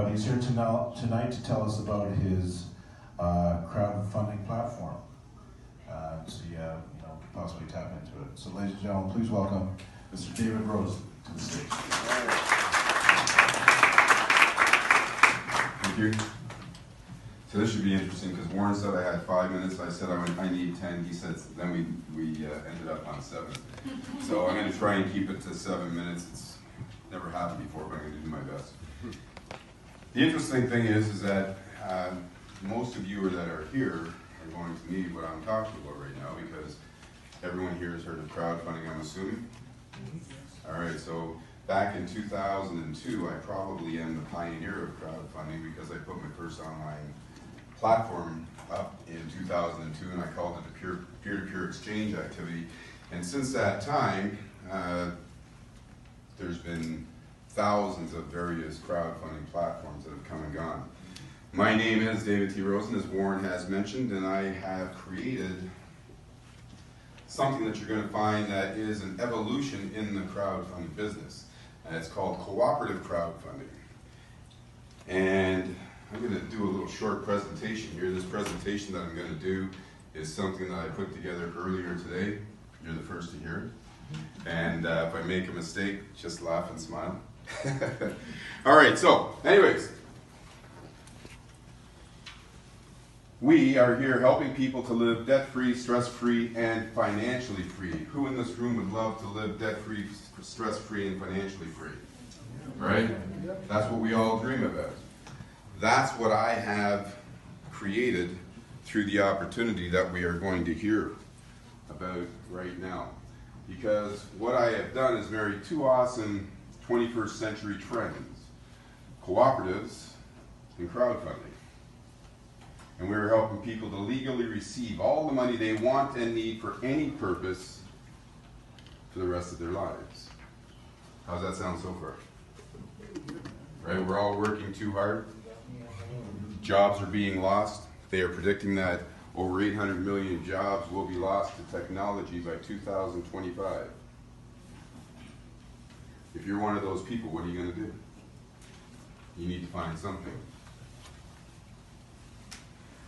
But he's here tonight to tell us about his crowdfunding platform. See, possibly tap into it. So, ladies and gentlemen, please welcome Mr. David Rosen to the stage. Thank you. So this should be interesting because Warren said I had 5 minutes. I said I need 10. He said then we ended up on 7. So I'm going to try and keep it to 7 minutes. It's never happened before, but I'm going to do my best. The interesting thing is that most of you that are here are going to need what I'm talking about right now because everyone here has heard of crowdfunding, I'm assuming. All right, so back in 2002, I probably am the pioneer of crowdfunding because I put my first online platform up in 2002 and I called it a peer-to-peer exchange activity. And since that time, there's been thousands of various crowdfunding platforms that have come and gone. My name is David T. Rosen, as Warren has mentioned, and I have created something that you're going to find that is an evolution in the crowdfunding business. And it's called cooperative crowdfunding. And I'm going to do a little short presentation here. This presentation that I'm going to do is something that I put together earlier today. You're the first to hear it. And if I make a mistake, just laugh and smile. All right, so anyways, we are here helping people to live debt-free, stress-free, and financially free. Who in this room would love to live debt-free, stress-free, and financially free? Right? That's what we all dream about. That's what I have created through the opportunity that we are going to hear about right now. Because what I have done is marry two awesome 21st century trends: cooperatives and crowdfunding. And we're helping people to legally receive all the money they want and need for any purpose for the rest of their lives. How's that sound so far? Right? We're all working too hard. Jobs are being lost. They are predicting that over 800 million jobs will be lost to technology by 2025. If you're one of those people, what are you going to do? You need to find something.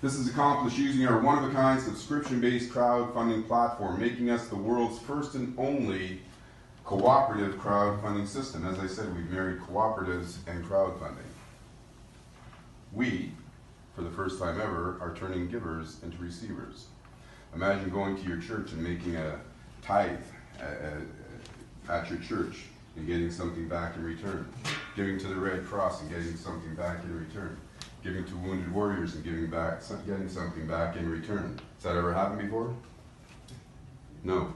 This is accomplished using our one-of-a-kind subscription-based crowdfunding platform, making us the world's first and only cooperative crowdfunding system. As I said, we've married cooperatives and crowdfunding. We, for the first time ever, are turning givers into receivers. Imagine going to your church and making a tithe at your church and getting something back in return. Giving to the Red Cross and getting something back in return. Giving to Wounded Warriors and getting something back in return. Has that ever happened before? No.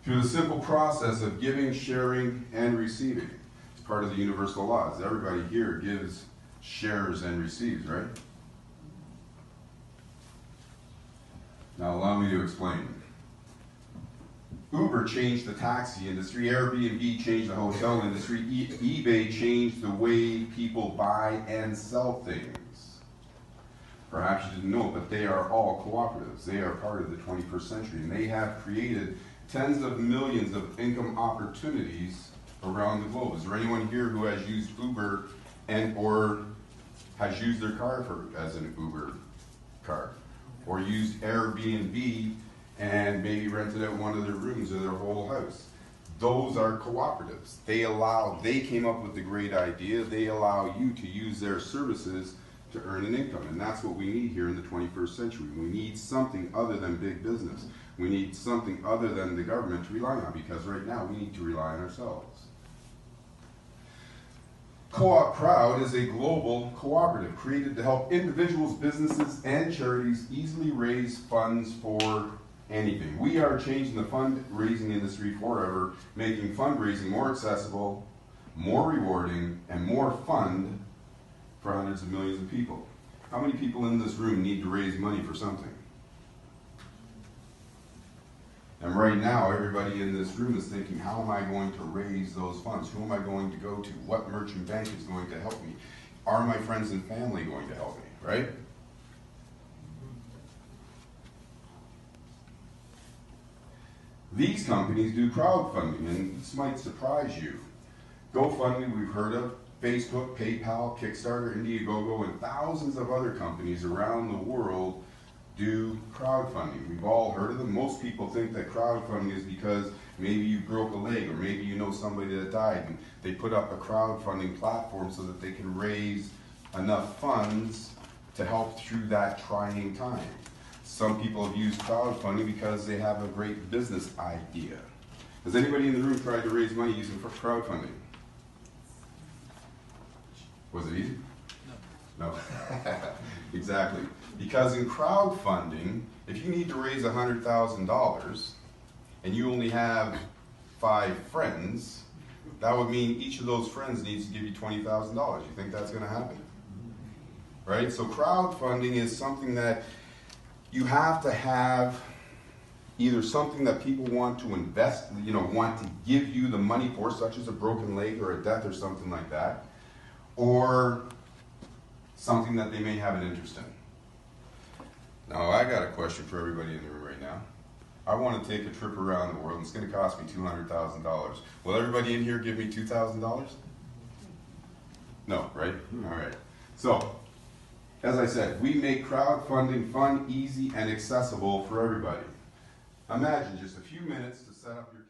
Through the simple process of giving, sharing, and receiving. It's part of the universal laws. Everybody here gives, shares, and receives, right? Now allow me to explain. Uber changed the taxi industry, Airbnb changed the hotel industry, eBay changed the way people buy and sell things. Perhaps you didn't know, but they are all cooperatives. They are part of the 21st century, and they have created tens of millions of income opportunities around the globe. Is there anyone here who has used Uber or has used their car as an Uber car? Or used Airbnb and maybe rented out one of their rooms or their whole house? Those are cooperatives. They came up with the great idea. They allow you to use their services to earn an income. And that's what we need here in the 21st century. We need something other than big business. We need something other than the government to rely on, because right now we need to rely on ourselves. Co-op Proud is a global cooperative created to help individuals, businesses, and charities easily raise funds for anything. We are changing the fundraising industry forever, making fundraising more accessible, more rewarding, and more fun for hundreds of millions of people. How many people in this room need to raise money for something? And right now, everybody in this room is thinking, how am I going to raise those funds? Who am I going to go to? What merchant bank is going to help me? Are my friends and family going to help me, right? These companies do crowdfunding, and this might surprise you. GoFundMe, we've heard of. Facebook, PayPal, Kickstarter, Indiegogo, and thousands of other companies around the world do crowdfunding. We've all heard of them. Most people think that crowdfunding is because maybe you broke a leg or maybe you know somebody that died and they put up a crowdfunding platform so that they can raise enough funds to help through that trying time. Some people have used crowdfunding because they have a great business idea. Has anybody in the room tried to raise money using crowdfunding? Was it easy? No. Exactly. Because in crowdfunding, if you need to raise $100,000 and you only have 5 friends, that would mean each of those friends needs to give you $20,000. You think that's going to happen? Right? So crowdfunding is something that you have to have either something that people want to invest, want to give you the money for, such as a broken leg or a death or something like that, or something that they may have an interest in. Now, I got a question for everybody in the room right now. I want to take a trip around the world, and it's going to cost me $200,000. Will everybody in here give me $2,000? No, right? All right. So, as I said, we make crowdfunding fun, easy, and accessible for everybody. Imagine just a few minutes to set up your